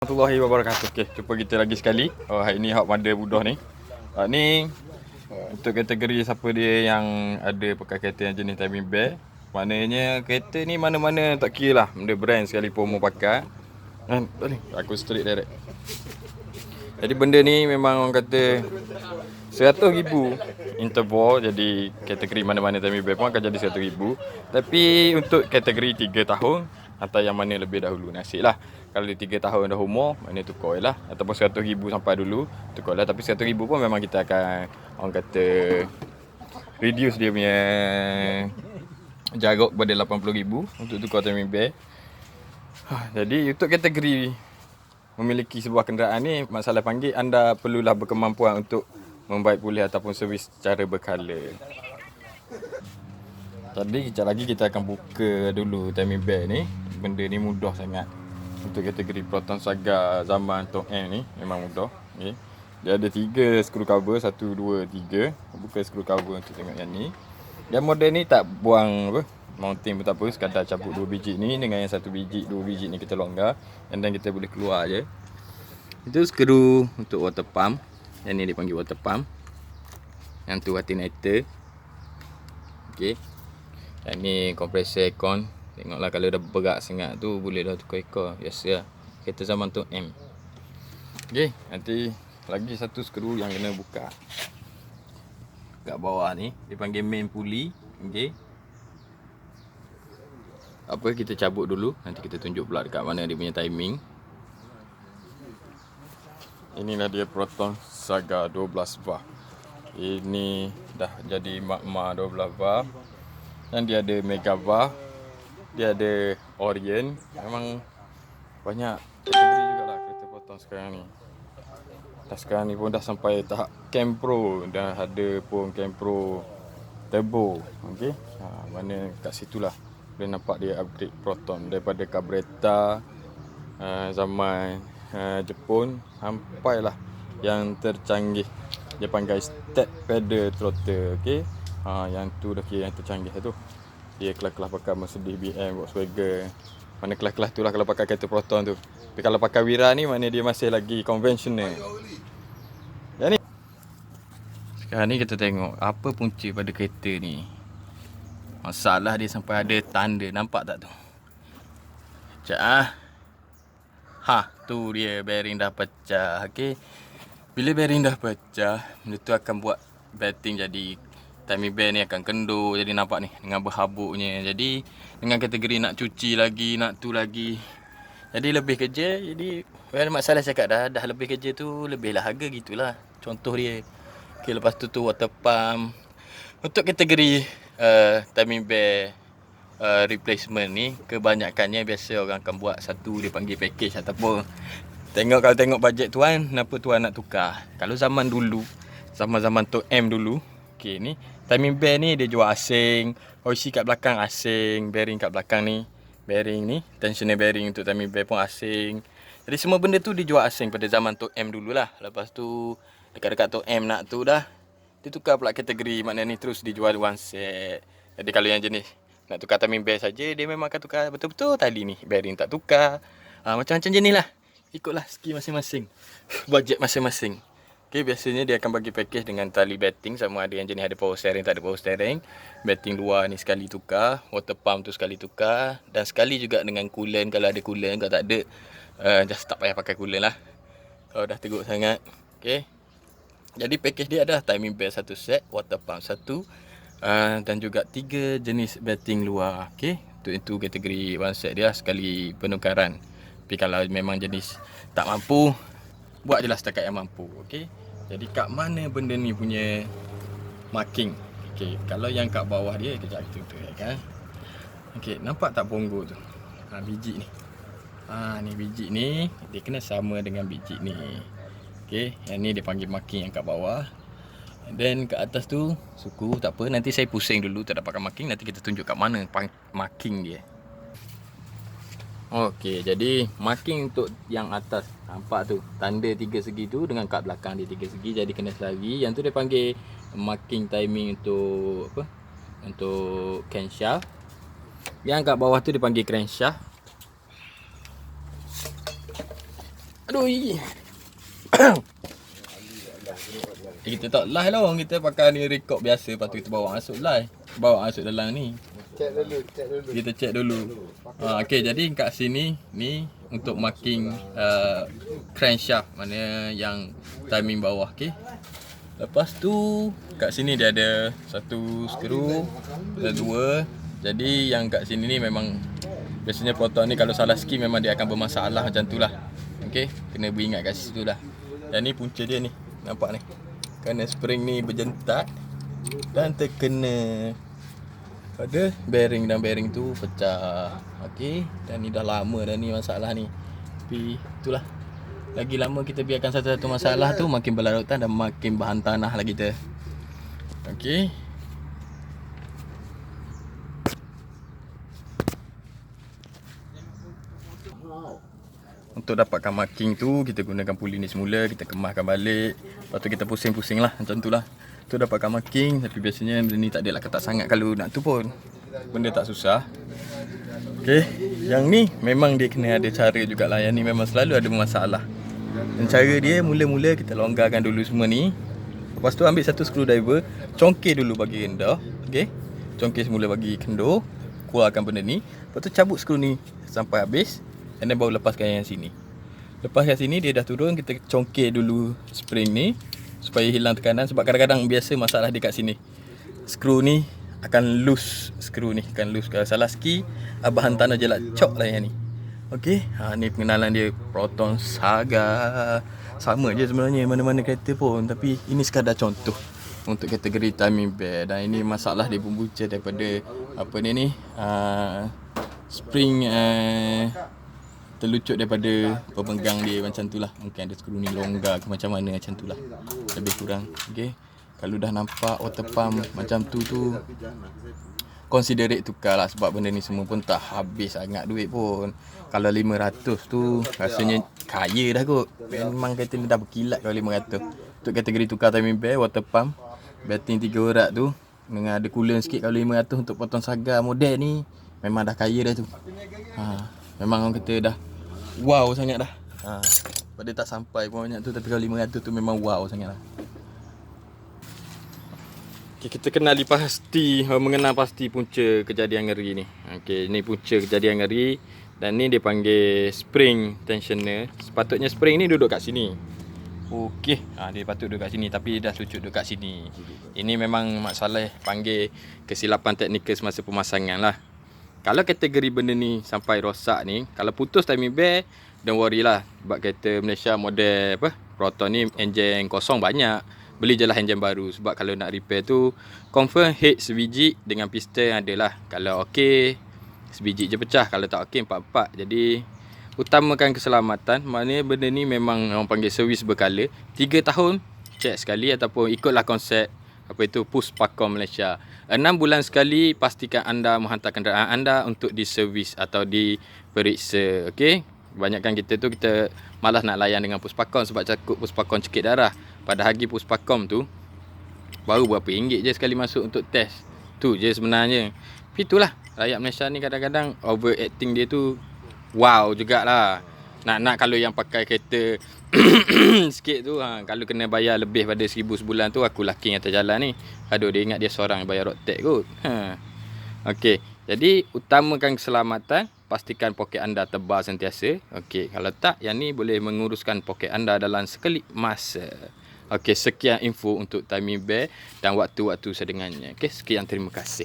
Warahmatullahi wabarakatuh. Okey, jumpa kita lagi sekali. Hari ni hak mother budah ni. Ni untuk kategori siapa dia yang ada pakai kereta yang jenis timing belt. Maknanya kereta ni mana-mana tak kira lah, benda brand sekalipun mau pakai. Kan? Tak boleh. Aku straight direct. Jadi benda ni memang orang kata 100,000 interval, jadi kategori mana-mana timing belt pun akan jadi 100,000. Tapi untuk kategori 3 tahun atau yang mana lebih dahulu nasib lah. Kalau dia 3 tahun dah umur, mana tukar je lah. Ataupun 100,000 sampai dulu, tukar lah. Tapi 100,000 pun memang kita akan, orang kata, reduce dia punya jarak kepada 80,000 untuk tukar timing belt. Jadi untuk kategori memiliki sebuah kenderaan ni, Mak Saleh panggil anda perlulah berkemampuan untuk membaik pulih ataupun servis secara berkala. Tadi kejap lagi kita akan buka dulu timing belt ni. Benda ni mudah sangat. Untuk kategori Proton Saga zaman Tok M ni memang mudah. Okay. Dia ada 3 skru cover, 1, 2, 3. Buka skru cover untuk tengok yang ni. Dan model ni tak buang apa, mounting pun tak apa, sekadar cabut 2 biji ni dengan yang 1 biji, 2 biji ni kita longgar. And then kita boleh keluar je. Itu skru untuk water pump. Yang ni dipanggil water pump. Yang tu alternator. Okey. Yang ni kompresor aircon. Tengoklah kalau dah berat sangat tu boleh dah tukar aircon. Biasa lah. Kereta zaman tu M. Okey, nanti lagi satu skru yang kena buka. Kat bawah ni dipanggil main pulley. Okey. Apa kita cabut dulu, nanti kita tunjuk pula dekat mana dia punya timing. Inilah dia Proton Saga 12 bar. Ini dah jadi Magma 12 bar. Dan dia ada Mega bar. Dia ada Orient. Memang banyak kategori jugalah kereta Proton sekarang ni. Dah sekarang ni pun dah sampai tahap Cam Pro. Dah ada pun Cam Pro Turbo. Okey. Mana kat situlah boleh nampak dia upgrade Proton daripada carburetor zaman Jepun sampailah yang tercanggih. Dia panggil step pedal throttle. Okey. Yang tu dah kira yang tercanggih tu. Dia kelas-kelas pakai Mercedes, BM, Volkswagen. Mana kelas-kelas tu lah kalau pakai kereta Proton tu. Tapi kalau pakai Wira ni mana dia masih lagi konvensional. Yang ni. Sekarang ni kita tengok apa punca pada kereta ni. Masalah dia sampai ada tanda, nampak tak tu? Sekejap tu dia bearing dah pecah. Okey. Bila bearing dah pecah, benda tu akan buat batting jadi timing belt ni akan kendur. Jadi nampak ni dengan berhabuknya. Jadi dengan kategori nak cuci lagi, nak tu lagi. Jadi lebih kerja. Jadi Mak Saleh cakap dah lebih kerja tu lebih lah harga gitulah. Contoh dia. Okey, lepas tu water pump. Untuk kategori timing belt replacement ni, kebanyakannya biasa orang akan buat satu dia panggil package ataupun kalau tengok bajet tuan, kenapa tuan nak tukar. Kalau zaman dulu, zaman-zaman Tok M dulu, okey ni timing belt ni dia jual asing, hoisi kat belakang asing, bearing kat belakang ni, bearing ni, tensioner bearing untuk timing belt pun asing. Jadi semua benda tu dijual asing pada zaman Tok M dululah. Lepas tu dekat-dekat Tok M nak tu dah, dia tukar pula kategori, maknanya ni terus dijual one set. Jadi kalau yang jenis nak tukar timing belt saja, dia memang akan tukar betul-betul tali ni, bearing tak tukar. Macam-macam jenis lah. Ikutlah ski masing-masing, budget masing-masing. Okay, biasanya dia akan bagi package dengan tali batting, sama ada yang jenis ada power steering, tak ada power steering. Batting luar ni sekali tukar, water pump tu sekali tukar, dan sekali juga dengan coolant kalau ada coolant. Kalau tak ada, just tak payah pakai coolant lah. Kalau dah teruk sangat. Okay. Jadi package dia ada timing belt 1 set, water pump 1, dan juga 3 jenis batting luar. Okay. Itu kategori one set dia sekali penukaran. Tapi kalau memang jenis tak mampu, buat je lah setakat yang mampu. Okay. Jadi kat mana benda ni punya marking. Okay. Kalau yang kat bawah dia, kejap kita tutup kan. Okay. Nampak tak ponggol tu? Biji ni. Ni biji ni, dia kena sama dengan biji ni. Okay. Yang ni dia panggil marking yang kat bawah. And then kat atas tu suku, tak apa, nanti saya pusing dulu tak dapatkan marking, nanti kita tunjuk kat mana marking dia. Okey, jadi marking untuk yang atas, nampak tu tanda 3 segi tu dengan kat belakang dia 3 segi, jadi kena selari. Yang tu dia panggil marking timing untuk apa? Untuk camshaft. Yang kat bawah tu dia panggil crankshaft. Aduh. Kita tak live lah, kita pakai ni record biasa, lepas tu kita bawa masuk live. Bawa masuk dalam ni. Cek dulu. Kita check dulu. Okey, jadi kat sini ni untuk marking crankshaft, mana yang timing bawah. Okey. Lepas tu kat sini dia ada satu skru, ada dua. Jadi yang kat sini ni memang biasanya proton ni kalau salah sikit memang dia akan bermasalah macam tu lah. Okey, kena beringat kat situ lah. Dan ni punca dia ni, nampak ni. Kerana spring ni berjentak dan terkena pada bearing, dan bearing tu pecah. Okey, dan ni dah lama dah ni masalah ni. Tapi itulah, lagi lama kita biarkan satu-satu masalah tu makin berlarutan dan makin bahan tanah lah kita. Okey. Untuk dapatkan marking tu, kita gunakan puli ni semula, kita kemaskan balik. Lepas tu kita pusing-pusing lah, macam tu lah. Tu dapatkan marking, tapi biasanya benda ni tak adalah ketat sangat kalau nak tu pun. Benda tak susah. Okey, yang ni memang dia kena ada cara jugalah. Yang ni memang selalu ada masalah. Dan cara dia, mula-mula kita longgarkan dulu semua ni. Lepas tu ambil satu screwdriver, congkir dulu bagi rendah. Okey, congkir semula bagi kendur, keluarkan benda ni. Lepas tu cabut skru ni sampai habis, and then baru lepaskan yang sini. Lepaskan sini, dia dah turun, kita congkir dulu spring ni supaya hilang tekanan. Sebab kadang-kadang biasa masalah dia kat sini, skru ni akan loose, skru ni akan loose. Kalau salah sikit, bahan tanah je lah, cok lah yang ni. Okey, ni pengenalan dia Proton Saga. Sama je sebenarnya mana-mana kereta pun, tapi ini sekadar contoh untuk kategori timing belt. Dan ini masalah dia berpunca daripada apa ni spring terlucut daripada pemegang dia macam tu lah. Mungkin ada skru ni longgar ke macam mana, macam tu lah, lebih kurang. Okey, kalau dah nampak water pump macam tu considerate tukar lah, sebab benda ni semua pun tak habis sangat duit pun. Kalau 500 tu rasanya kaya dah kot. Memang kereta ni dah berkilat kalau 500. Untuk kategori tukar timing belt, water pump, batting 3 urat tu dengan ada coolant sikit, kalau 500 untuk Proton Saga model ni memang dah kaya dah tu. Memang orang kata dah wow sangat dah. Pada tak sampai pun banyak tu, tapi kalau 500 tu memang wow sangat lah. Okay, kita kenali pasti, mengenal pasti punca kejadian ngeri ni. Okey, ni punca kejadian ngeri, dan ni dia panggil spring tensioner. Sepatutnya spring ni duduk kat sini. Okey, dia patut duduk kat sini, tapi dia dah lucut duduk kat sini. Ini memang masalah panggil kesilapan teknikal semasa pemasangan lah. Kalau kategori benda ni sampai rosak ni, kalau putus timing belt, don't worry lah. Sebab kereta Malaysia model Proton ni enjin kosong banyak. Beli je lah enjin baru. Sebab kalau nak repair tu, confirm head sebiji dengan piston ada lah. Kalau okey, sebiji je pecah. Kalau tak okey, 4-4. Jadi utamakan keselamatan. Maknanya benda ni memang orang panggil servis berkala. 3 tahun check sekali, ataupun ikutlah konsep Puspakom Malaysia. 6 bulan sekali pastikan anda menghantar kenderaan anda untuk diservis atau diperiksa. Okey, kebanyakan kita tu kita malas nak layan dengan Puspakom sebab takut Puspakom cekik darah. Pada harga Puspakom tu baru berapa ringgit je sekali masuk untuk test. Tu je sebenarnya. Tapi itulah, rakyat Malaysia ni kadang-kadang overacting dia tu wow jugalah. Nak kalau yang pakai kereta sikit tu, kalau kena bayar lebih pada 1000 sebulan tu, aku laki atas jalan ni. Aduh, dia ingat dia seorang yang bayar road tax kot. Okey, jadi utamakan keselamatan. Pastikan poket anda tebal sentiasa. Okey, kalau tak, yang ni boleh menguruskan poket anda dalam sekelip masa. Okey, sekian info untuk timing belt dan waktu-waktu sedengannya. Okey, sekian, terima kasih.